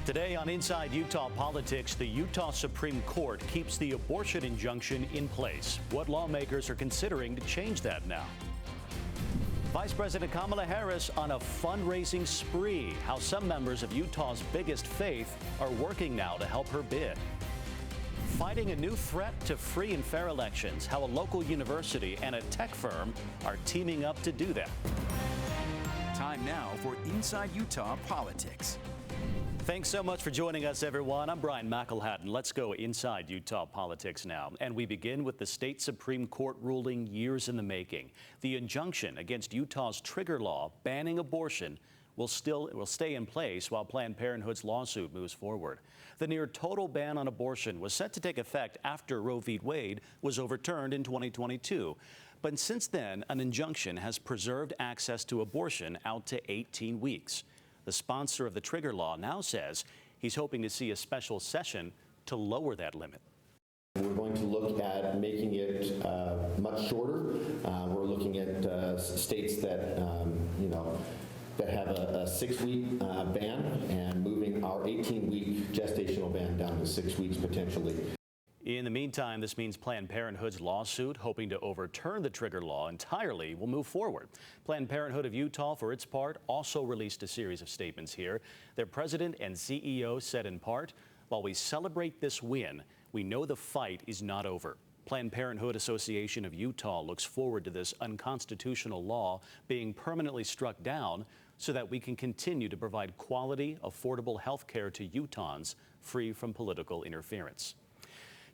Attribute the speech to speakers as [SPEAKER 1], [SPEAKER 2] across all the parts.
[SPEAKER 1] Today on Inside Utah Politics, the Utah Supreme Court keeps the abortion injunction in place. What lawmakers are considering to change that now? Vice President Kamala Harris on a fundraising spree. How some members of Utah's biggest faith are working now to help her bid. Fighting a new threat to free and fair elections. How a local university and a tech firm are teaming up to do that.
[SPEAKER 2] Time now for Inside Utah Politics.
[SPEAKER 1] Thanks so much for joining us, everyone. I'm Brien McElhatten. Let's go inside Utah politics now. And we begin with the state Supreme Court ruling years in the making. The injunction against Utah's trigger law banning abortion will stay in place while Planned Parenthood's lawsuit moves forward. The near total ban on abortion was set to take effect after Roe v. Wade was overturned in 2022. But since then, an injunction has preserved access to abortion out to 18 weeks. The sponsor of the trigger law now says he's hoping to see a special session to lower that limit.
[SPEAKER 3] We're going to look at making it much shorter. We're looking at states that, that have a 6-week ban and moving our 18-week gestational ban down to 6 weeks potentially.
[SPEAKER 1] In the meantime, this means Planned Parenthood's lawsuit, hoping to overturn the trigger law entirely, will move forward. Planned Parenthood of Utah, for its part, also released a series of statements here. Their president and CEO said in part, "While we celebrate this win, we know the fight is not over." Planned Parenthood Association of Utah looks forward to this unconstitutional law being permanently struck down so that we can continue to provide quality, affordable health care to Utahns free from political interference.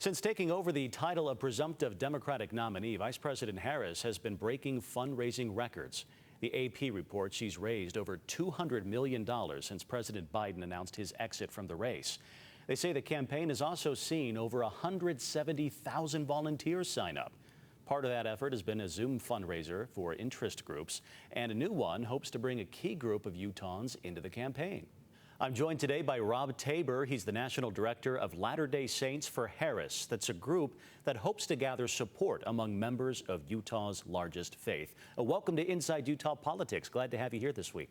[SPEAKER 1] Since taking over the title of presumptive Democratic nominee, Vice President Harris has been breaking fundraising records. The AP reports she's raised over $200 million since President Biden announced his exit from the race. They say the campaign has also seen over 170,000 volunteers sign up. Part of that effort has been a Zoom fundraiser for interest groups, and a new one hopes to bring a key group of Utahns into the campaign. I'm joined today by Rob Tabor. He's the National Director of Latter-day Saints for Harris. That's a group that hopes to gather support among members of Utah's largest faith. Welcome to Inside Utah Politics. Glad to have you here this week.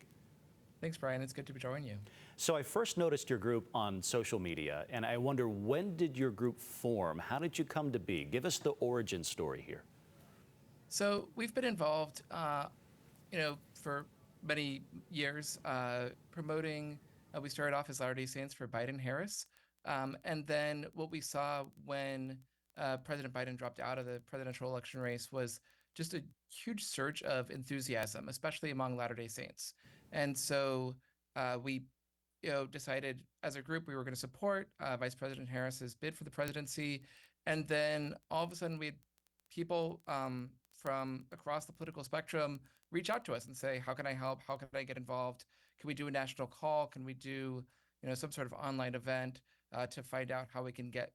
[SPEAKER 4] Thanks, Brian. It's good to join you.
[SPEAKER 1] So I first noticed your group on social media, and I wonder, when did your group form? How did you come to be? Give us the origin story here.
[SPEAKER 4] So we've been involved, for many years, promoting. We started off as Latter-day Saints for Biden Harris. And then what we saw when President Biden dropped out of the presidential election race was just a huge surge of enthusiasm, especially among Latter-day Saints. And so we decided as a group we were going to support Vice President Harris's bid for the presidency. And then all of a sudden we had people from across the political spectrum reach out to us and say, how can I help? How can I get involved? Can we do a national call? Can we do, some sort of online event to find out how we can get,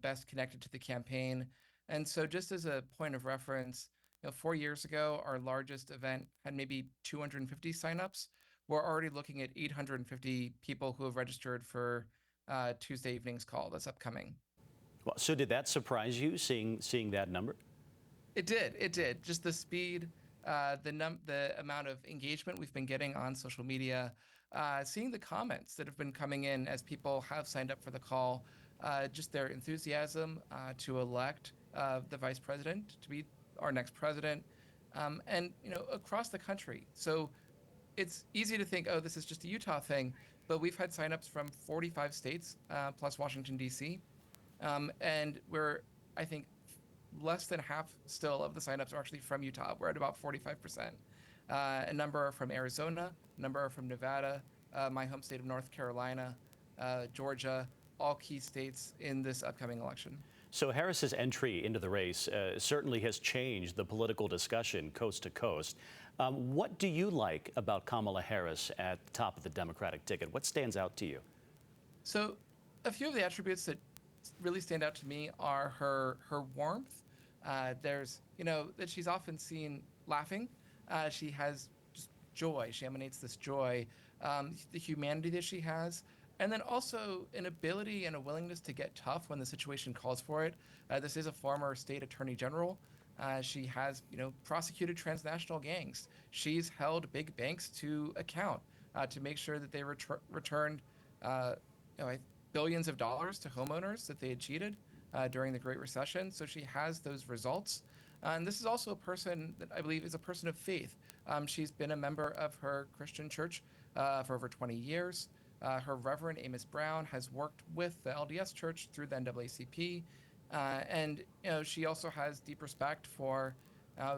[SPEAKER 4] best connected to the campaign? And so just as a point of reference, 4 years ago, our largest event had maybe 250 signups. We're already looking at 850 people who have registered for Tuesday evening's call that's upcoming.
[SPEAKER 1] Well, so did that surprise you, seeing that number?
[SPEAKER 4] It did. Just the speed. The amount of engagement we've been getting on social media, seeing the comments that have been coming in as people have signed up for the call, just their enthusiasm to elect the vice president to be our next president, and across the country. So it's easy to think, oh, this is just a Utah thing, but we've had signups from 45 states plus Washington, D.C., and we're, I think, less than half still of the signups are actually from Utah. We're at about 45%. A number are from Arizona, a number are from Nevada, my home state of North Carolina, Georgia, all key states in this upcoming election.
[SPEAKER 1] So Harris's entry into the race certainly has changed the political discussion coast to coast. What do you like about Kamala Harris at the top of the Democratic ticket? What stands out to you? So
[SPEAKER 4] a few of the attributes that really stand out to me are her warmth. There's, that she's often seen laughing. She has just joy. She emanates this joy, the humanity that she has, and then also an ability and a willingness to get tough when the situation calls for it. This is a former state attorney general. She has, prosecuted transnational gangs. She's held big banks to account to make sure that they returned billions of dollars to homeowners that they had cheated during the Great Recession. So she has those results. And this is also a person that I believe is a person of faith. She's been a member of her Christian church for over 20 years. Her Reverend Amos Brown has worked with the LDS Church through the NAACP. And she also has deep respect for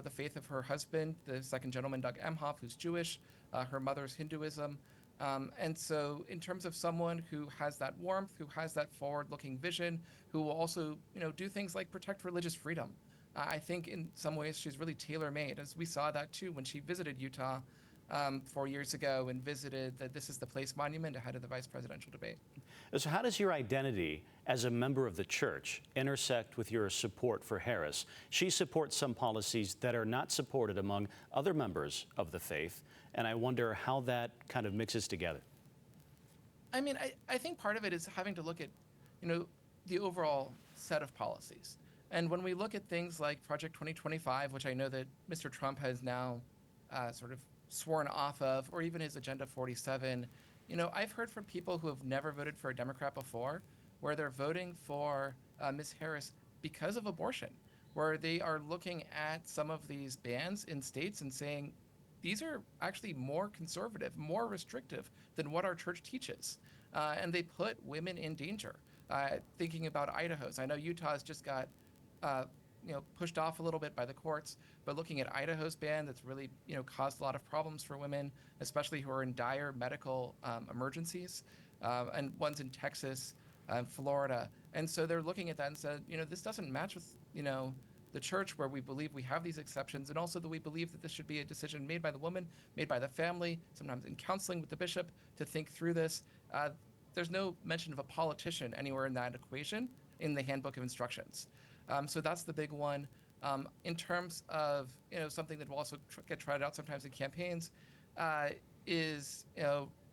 [SPEAKER 4] the faith of her husband, the second gentleman, Doug Emhoff, who's Jewish, her mother's Hinduism. And so in terms of someone who has that warmth, who has that forward-looking vision, who will also do things like protect religious freedom, I think in some ways she's really tailor-made, as we saw that too when she visited Utah 4 years ago and visited the This Is the Place monument ahead of the vice presidential debate.
[SPEAKER 1] So how does your identity as a member of the church intersect with your support for Harris? She supports some policies that are not supported among other members of the faith, and I wonder how that kind of mixes together.
[SPEAKER 4] I mean, I think part of it is having to look at, the overall set of policies. And when we look at things like Project 2025, which I know that Mr. Trump has now sort of sworn off of, or even his Agenda 47, I've heard from people who have never voted for a Democrat before, where they're voting for Ms. Harris because of abortion, where they are looking at some of these bans in states and saying, these are actually more conservative, more restrictive than what our church teaches. And they put women in danger. Thinking about Idaho's, I know Utah's just got pushed off a little bit by the courts, but looking at Idaho's ban that's really, caused a lot of problems for women, especially who are in dire medical emergencies, and ones in Texas, Florida. And so they're looking at that and said, this doesn't match with, the church, where we believe we have these exceptions, and also that we believe that this should be a decision made by the woman, made by the family, sometimes in counseling with the bishop to think through this. There's no mention of a politician anywhere in that equation in the handbook of instructions. So that's the big one. In terms of something that will also get tried out sometimes in campaigns, is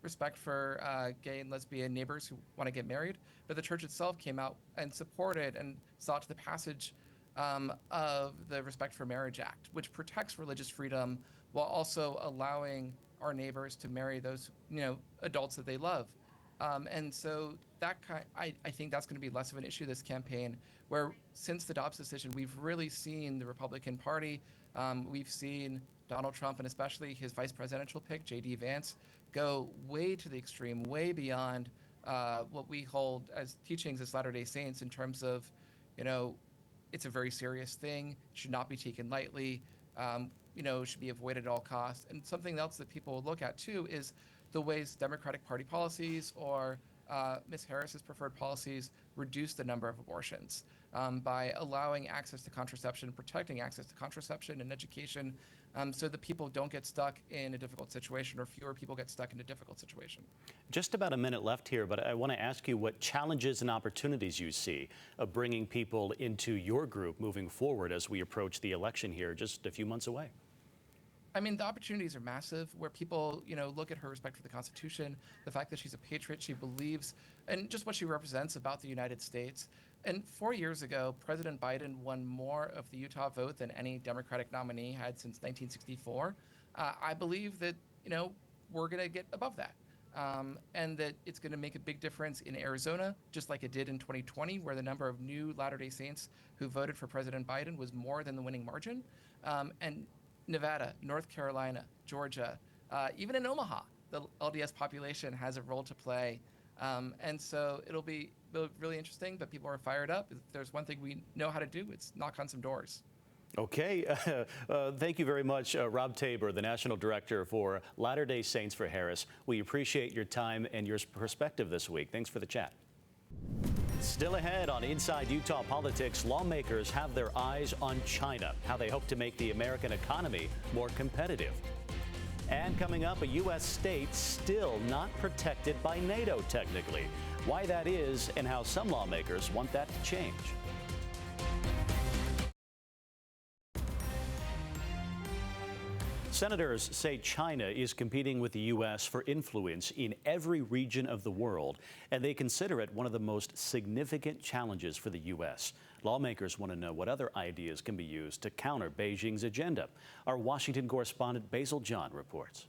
[SPEAKER 4] respect for gay and lesbian neighbors who want to get married. But the church itself came out and supported and sought the passage of the Respect for Marriage Act, which protects religious freedom while also allowing our neighbors to marry those adults that they love. And so that I think that's going to be less of an issue this campaign, where since the Dobbs decision, we've really seen the Republican Party, we've seen Donald Trump and especially his vice presidential pick, J.D. Vance, go way to the extreme, way beyond what we hold as teachings as Latter-day Saints in terms of, it's a very serious thing, should not be taken lightly, should be avoided at all costs. And something else that people will look at too is the ways Democratic Party policies or Ms. Harris's preferred policies reduce the number of abortions by allowing access to contraception, protecting access to contraception and education, so that people don't get stuck in a difficult situation, or fewer people get stuck in a difficult situation.
[SPEAKER 1] Just about a minute left here, but I want to ask you what challenges and opportunities you see of bringing people into your group moving forward as we approach the election here just a few months away.
[SPEAKER 4] I mean, the opportunities are massive, where people, look at her respect for the Constitution, the fact that she's a patriot, she believes, and just what she represents about the United States. And 4 years ago, President Biden won more of the Utah vote than any Democratic nominee had since 1964. I believe that, we're going to get above that. And that it's going to make a big difference in Arizona, just like it did in 2020, where the number of new Latter-day Saints who voted for President Biden was more than the winning margin. And Nevada, North Carolina, Georgia, even in Omaha, the LDS population has a role to play. And so it'll be really interesting, but people are fired up. If there's one thing we know how to do, it's knock on some doors.
[SPEAKER 1] Okay. Thank you very much, Rob Tabor, the National Director for Latter-day Saints for Harris. We appreciate your time and your perspective this week. Thanks for the chat. Still ahead on Inside Utah Politics, lawmakers have their eyes on China, how they hope to make the American economy more competitive. And coming up, a U.S. state still not protected by NATO technically. Why that is and how some lawmakers want that to change. Senators say China is competing with the U.S. for influence in every region of the world, and they consider it one of the most significant challenges for the U.S. Lawmakers want to know what other ideas can be used to counter Beijing's agenda. Our Washington correspondent Basil John reports.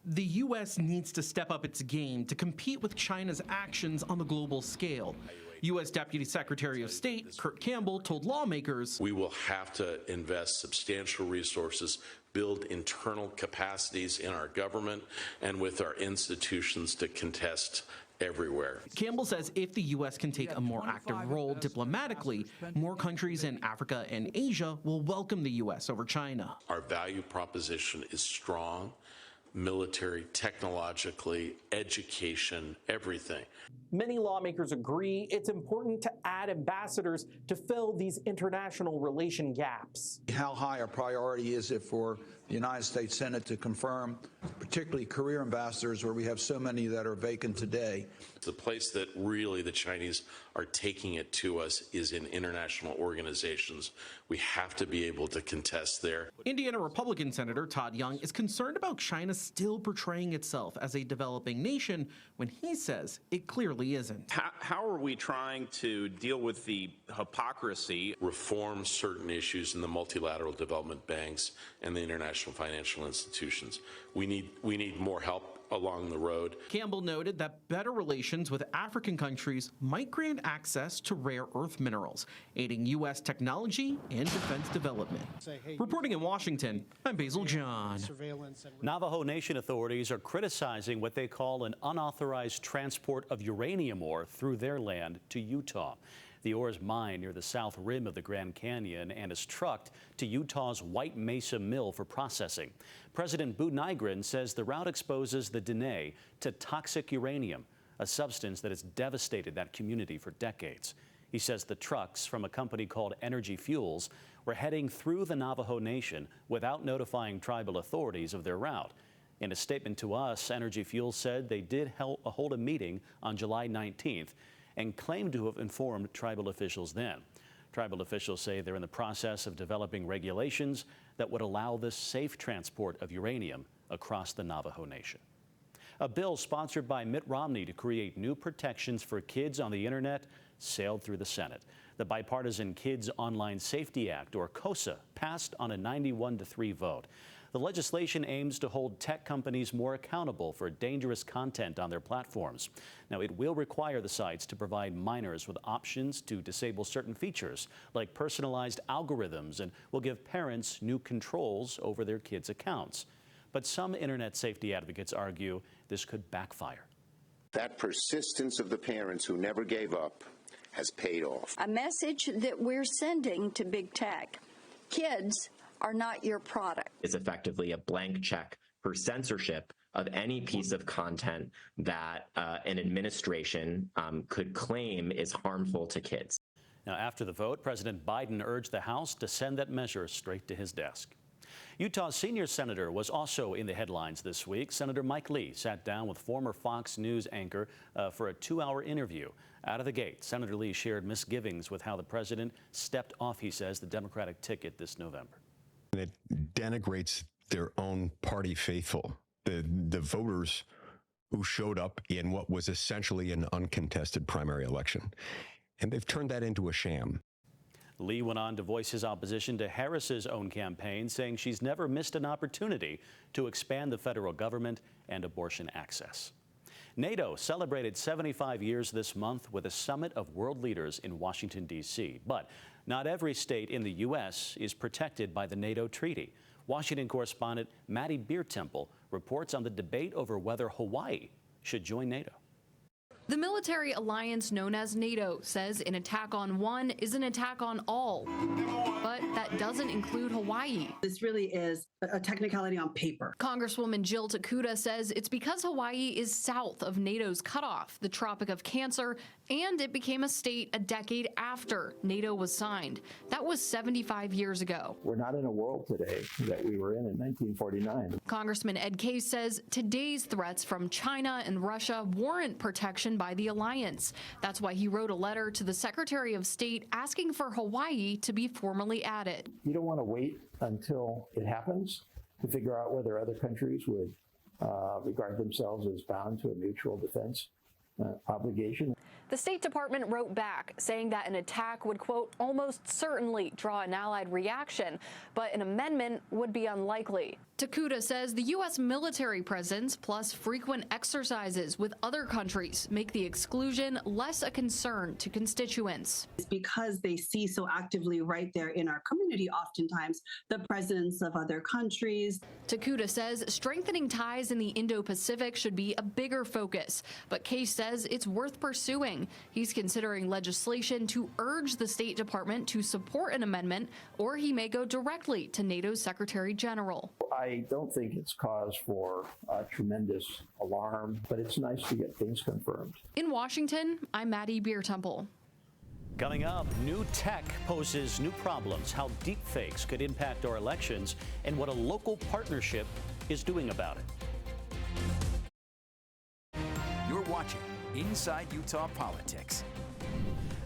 [SPEAKER 5] The U.S. needs to step up its game to compete with China's actions on the global scale. U.S. Deputy Secretary of State Kurt Campbell told lawmakers,
[SPEAKER 6] "We will have to invest substantial resources, build internal capacities in our government and with our institutions to contest everywhere."
[SPEAKER 5] Campbell says if the U.S. can take a more active role diplomatically, more countries in Africa and Asia will welcome the U.S. over China.
[SPEAKER 6] Our value proposition is strong, military, technologically, education, everything.
[SPEAKER 5] Many lawmakers agree it's important to add ambassadors to fill these international relation gaps.
[SPEAKER 7] How high a priority is it for the United States Senate to confirm, particularly career ambassadors, where we have so many that are vacant today?
[SPEAKER 6] The place that really the Chinese are taking it to us is in international organizations. We have to be able to contest there.
[SPEAKER 5] Indiana Republican Senator Todd Young is concerned about China still portraying itself as a developing nation when he says it clearly isn't.
[SPEAKER 8] How are we trying to deal with the hypocrisy?
[SPEAKER 6] Reform certain issues in the multilateral development banks and the international financial institutions. We need more help along the road.
[SPEAKER 5] Campbell noted that better relations with African countries might grant access to rare earth minerals, aiding U.S. technology and defense development. Reporting in Washington, I'm Basil John.
[SPEAKER 1] Navajo Nation authorities are criticizing what they call an unauthorized transport of uranium ore through their land to Utah. The ore is mined near the south rim of the Grand Canyon and is trucked to Utah's White Mesa Mill for processing. President Boo Nygren says the route exposes the Dene to toxic uranium, a substance that has devastated that community for decades. He says the trucks from a company called ABC4's were heading through the Navajo Nation without notifying tribal authorities of their route. In a statement to us, ABC4's said they did hold a meeting on July 19th and claimed to have informed tribal officials then. Tribal officials say they're in the process of developing regulations that would allow the safe transport of uranium across the Navajo Nation. A bill sponsored by Mitt Romney to create new protections for kids on the internet sailed through the Senate. The bipartisan Kids Online Safety Act, or KOSA, passed on a 91-3 vote. The legislation aims to hold tech companies more accountable for dangerous content on their platforms. Now, it will require the sites to provide minors with options to disable certain features, like personalized algorithms, and will give parents new controls over their kids' accounts. But some internet safety advocates argue this could backfire.
[SPEAKER 9] That persistence of the parents who never gave up has paid off.
[SPEAKER 10] A message that we're sending to big tech: kids are not your product.
[SPEAKER 11] Is effectively a blank check for censorship of any piece of content that an administration could claim is harmful to kids.
[SPEAKER 1] Now, after the vote, President Biden urged the House to send that measure straight to his desk. Utah's senior senator was also in the headlines this week. Senator Mike Lee sat down with former Fox News anchor for a 2-hour interview. Out of the gate, Senator Lee shared misgivings with how the president stepped off, he says, the Democratic ticket this November.
[SPEAKER 12] It denigrates their own party faithful, the voters who showed up in what was essentially an uncontested primary election. And they've turned that into a sham.
[SPEAKER 1] Lee went on to voice his opposition to Harris's own campaign, saying she's never missed an opportunity to expand the federal government and abortion access. NATO celebrated 75 years this month with a summit of world leaders in Washington, D.C. But not every state in the U.S. is protected by the NATO treaty. Washington correspondent Maddie Biertemple reports on the debate over whether Hawaii should join NATO.
[SPEAKER 13] The military alliance known as NATO says an attack on one is an attack on all. But that doesn't include Hawaii.
[SPEAKER 14] This really is a technicality on paper.
[SPEAKER 13] Congresswoman Jill Takuda says it's because Hawaii is south of NATO's cutoff, the Tropic of Cancer, and it became a state a decade after NATO was signed. That was 75 years ago.
[SPEAKER 15] We're not in a world today that we were in 1949.
[SPEAKER 13] Congressman Ed Case says today's threats from China and Russia warrant protection by the alliance. That's why he wrote a letter to the Secretary of State asking for Hawaii to be formally added.
[SPEAKER 15] You don't want to wait until it happens to figure out whether other countries would regard themselves as bound to a mutual defense obligation.
[SPEAKER 16] The State Department wrote back saying that an attack would, quote, almost certainly draw an allied reaction, but an amendment would be unlikely.
[SPEAKER 13] Takuda says the U.S. military presence plus frequent exercises with other countries make the exclusion less a concern to constituents.
[SPEAKER 14] It's because they see so actively right there in our community, oftentimes, the presence of other countries.
[SPEAKER 13] Takuda says strengthening ties in the Indo-Pacific should be a bigger focus, but Case says it's worth pursuing. He's considering legislation to urge the State Department to support an amendment, or he may go directly to NATO's Secretary General.
[SPEAKER 15] I don't think it's cause for tremendous alarm, but it's nice to get things confirmed.
[SPEAKER 13] In Washington, I'm Maddie Beertemple.
[SPEAKER 1] Coming up, new tech poses new problems, how deepfakes could impact our elections, and what a local partnership is doing about it.
[SPEAKER 2] You're watching Inside Utah Politics.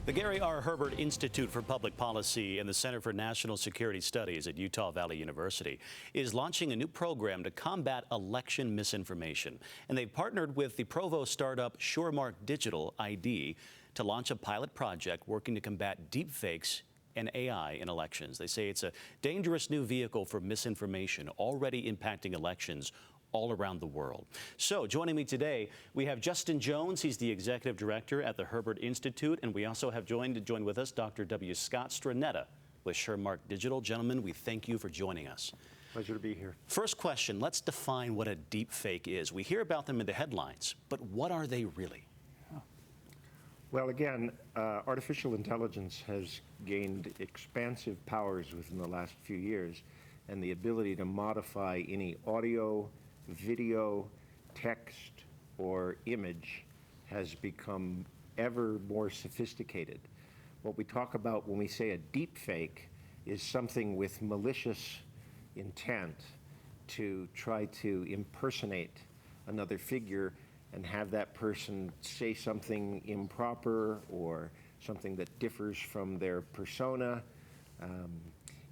[SPEAKER 1] The Gary R. Herbert Institute for Public Policy and the Center for National Security Studies at Utah Valley University is launching a new program to combat election misinformation. And they've partnered with the Provo startup SureMark Digital ID to launch a pilot project working to combat deepfakes and AI in elections. They say it's a dangerous new vehicle for misinformation already impacting elections all around the world. So joining me today, we have Justin Jones. He's the executive director at the Herbert Institute. And we also have joined with us Dr. W. Scott Stranetta with SureMark Digital. Gentlemen, we thank you for joining us.
[SPEAKER 17] Pleasure to be here.
[SPEAKER 1] First question, let's define what a deep fake is. We hear about them in the headlines, but what are they really?
[SPEAKER 17] Well, again, artificial intelligence has gained expansive powers within the last few years, and the ability to modify any audio, video, text, or image has become ever more sophisticated. What we talk about when we say a deep fake is something with malicious intent to try to impersonate another figure and have that person say something improper or something that differs from their persona.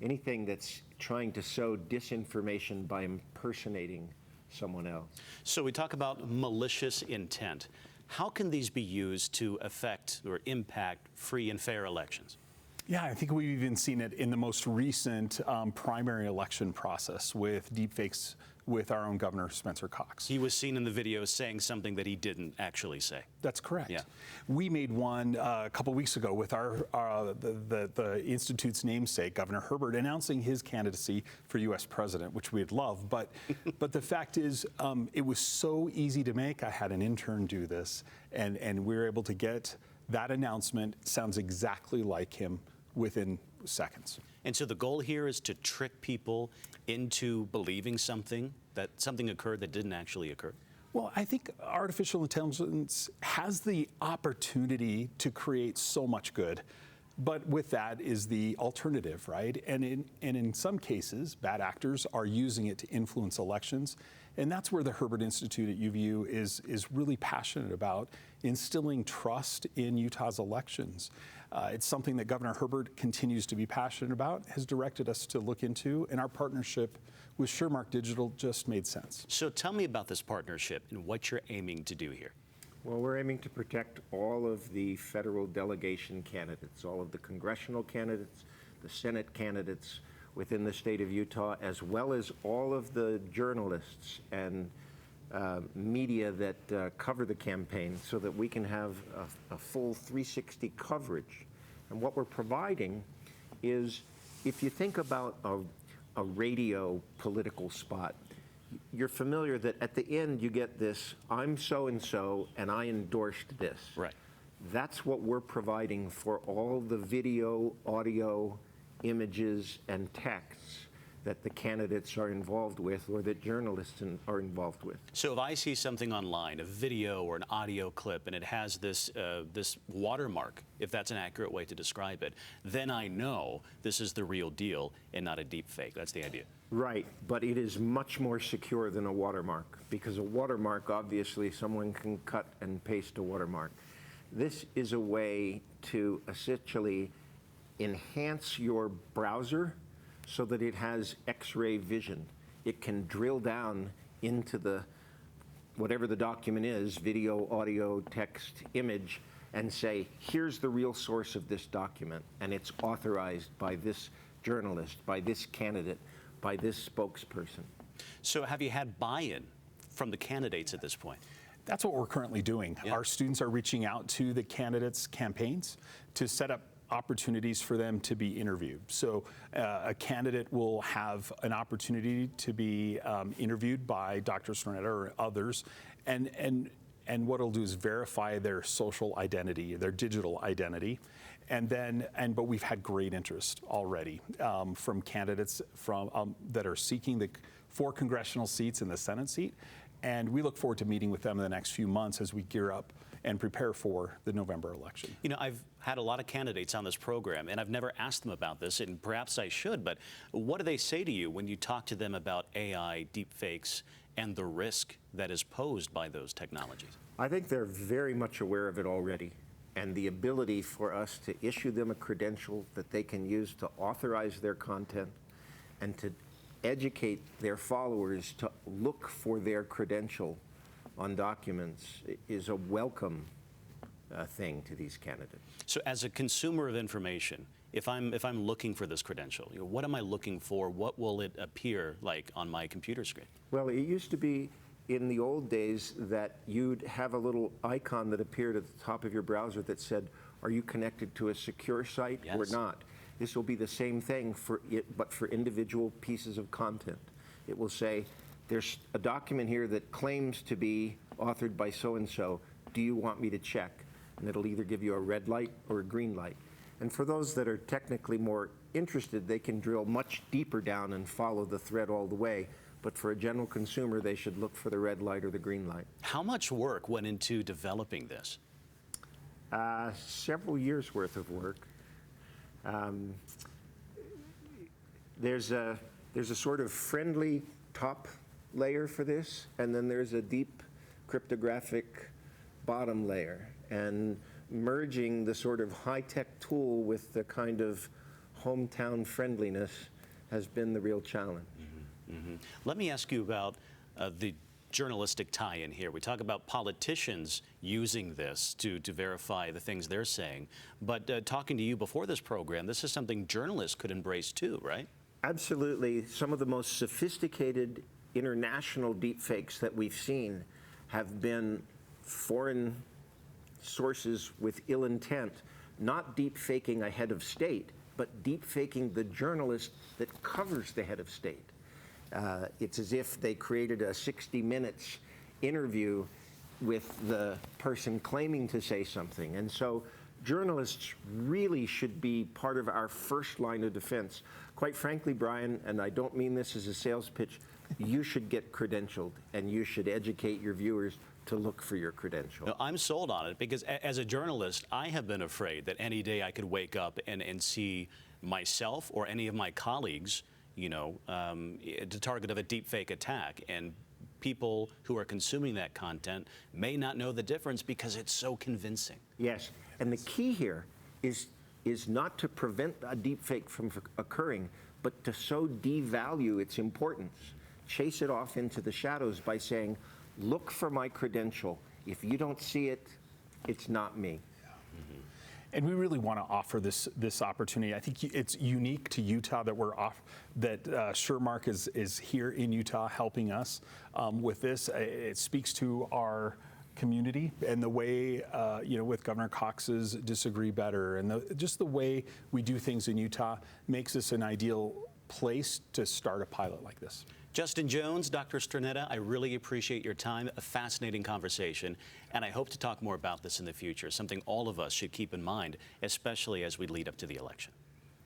[SPEAKER 17] Anything that's trying to sow disinformation by impersonating someone else.
[SPEAKER 1] So we talk about malicious intent. How can these be used to affect or impact free and fair elections?
[SPEAKER 18] Yeah, I think we've even seen it in the most recent primary election process with deepfakes with our own Governor Spencer Cox.
[SPEAKER 1] He was seen in the video saying something that he didn't actually say.
[SPEAKER 18] That's correct.
[SPEAKER 1] Yeah.
[SPEAKER 18] We made one a couple weeks ago with the Institute's namesake, Governor Herbert, announcing his candidacy for U.S. president, which we'd love. But the fact is, it was so easy to make. I had an intern do this, and we were able to get that announcement. Sounds exactly like him within seconds.
[SPEAKER 1] And so the goal here is to trick people into believing something occurred that didn't actually occur?
[SPEAKER 18] Well, I think artificial intelligence has the opportunity to create so much good, but with that is the alternative, right? And in some cases, bad actors are using it to influence elections, and that's where the Herbert Institute at UVU is really passionate about instilling trust in Utah's elections. It's something that Governor Herbert continues to be passionate about, has directed us to look into, and our partnership with SureMark Digital just made sense.
[SPEAKER 1] So tell me about this partnership and what you're aiming to do here.
[SPEAKER 17] Well, we're aiming to protect all of the federal delegation candidates, all of the congressional candidates, the Senate candidates within the state of Utah, as well as all of the journalists and media that cover the campaign, so that we can have a full 360 coverage. And what we're providing is, if you think about a radio political spot, you're familiar that at the end you get this, I'm so-and-so and I endorsed this.
[SPEAKER 1] Right.
[SPEAKER 17] That's what we're providing for all the video, audio, images, and texts that the candidates are involved with, or that journalists are involved with.
[SPEAKER 1] So if I see something online, a video or an audio clip, and it has this watermark, if that's an accurate way to describe it, then I know this is the real deal and not a deep fake. That's the idea.
[SPEAKER 17] Right, but it is much more secure than a watermark, because a watermark, obviously, someone can cut and paste a watermark. This is a way to essentially enhance your browser so that it has X-ray vision. It can drill down into the whatever the document is, video, audio, text, image, and say, here's the real source of this document, and it's authorized by this journalist, by this candidate, by this spokesperson.
[SPEAKER 1] So have you had buy-in from the candidates at this point?
[SPEAKER 18] That's what we're currently doing.
[SPEAKER 1] Yeah.
[SPEAKER 18] Our students are reaching out to the candidates' campaigns to set up opportunities for them to be interviewed. So a candidate will have an opportunity to be interviewed by Dr. Stornetta or others, and what it'll do is verify their social identity, their digital identity, but we've had great interest already from candidates that are seeking the 4 congressional seats and the Senate seat, and we look forward to meeting with them in the next few months as we gear up and prepare for the November election.
[SPEAKER 1] You know, I've had a lot of candidates on this program, and I've never asked them about this, and perhaps I should, but what do they say to you when you talk to them about AI, deepfakes, and the risk that is posed by those technologies?
[SPEAKER 17] I think they're very much aware of it already, and the ability for us to issue them a credential that they can use to authorize their content and to educate their followers to look for their credential on documents is a welcome thing to these candidates.
[SPEAKER 1] So as a consumer of information, if I'm looking for this credential, what am I looking for? What will it appear like on my computer screen?
[SPEAKER 17] Well, it used to be in the old days that you'd have a little icon that appeared at the top of your browser that said, are you connected to a secure site or not? This will be the same thing for it, but for individual pieces of content. It will say, there's a document here that claims to be authored by so-and-so. Do you want me to check? And it'll either give you a red light or a green light. And for those that are technically more interested, they can drill much deeper down and follow the thread all the way. But for a general consumer, they should look for the red light or the green light.
[SPEAKER 1] How much work went into developing this?
[SPEAKER 17] Several years worth of work. There's a sort of friendly top layer for this, and then there's a deep cryptographic bottom layer. And merging the sort of high-tech tool with the kind of hometown friendliness has been the real challenge.
[SPEAKER 1] Mm-hmm. Let me ask you about the journalistic tie-in here. We talk about politicians using this to verify the things they're saying, but talking to you before this program, this is something journalists could embrace too, right?
[SPEAKER 17] Absolutely. Some of the most sophisticated international deepfakes that we've seen have been foreign sources with ill intent, not deepfaking a head of state, but deepfaking the journalist that covers the head of state. It's as if they created a 60 Minutes interview with the person claiming to say something. And so journalists really should be part of our first line of defense. Quite frankly, Brian, and I don't mean this as a sales pitch, you should get credentialed and you should educate your viewers to look for your credential.
[SPEAKER 1] No, I'm sold on it because as a journalist, I have been afraid that any day I could wake up and see myself or any of my colleagues, the target of a deepfake attack, and people who are consuming that content may not know the difference because it's so convincing.
[SPEAKER 17] Yes, and the key here is not to prevent a deepfake from occurring, but to so devalue its importance, chase it off into the shadows by saying, look for my credential. If you don't see it, it's not me.
[SPEAKER 18] And we really want to offer this opportunity. I think it's unique to Utah that Shermark is here in Utah helping us with this. It speaks to our community and the way, with Governor Cox's Disagree Better, and just the way we do things in Utah makes this an ideal place to start a pilot like this.
[SPEAKER 1] Justin Jones, Dr. Stornetta, I really appreciate your time. A fascinating conversation, and I hope to talk more about this in the future, something all of us should keep in mind, especially as we lead up to the election.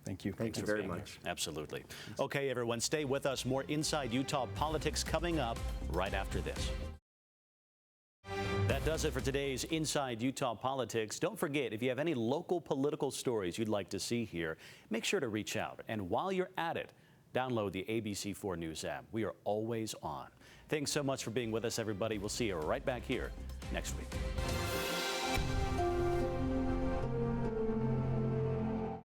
[SPEAKER 18] Thank you.
[SPEAKER 17] Thank you very much.
[SPEAKER 1] Absolutely. Okay, everyone, stay with us. More Inside Utah Politics coming up right after this. That does it for today's Inside Utah Politics. Don't forget, if you have any local political stories you'd like to see here, make sure to reach out. And while you're at it, download the ABC4 News app. We are always on. Thanks so much for being with us, everybody. We'll see you right back here next week.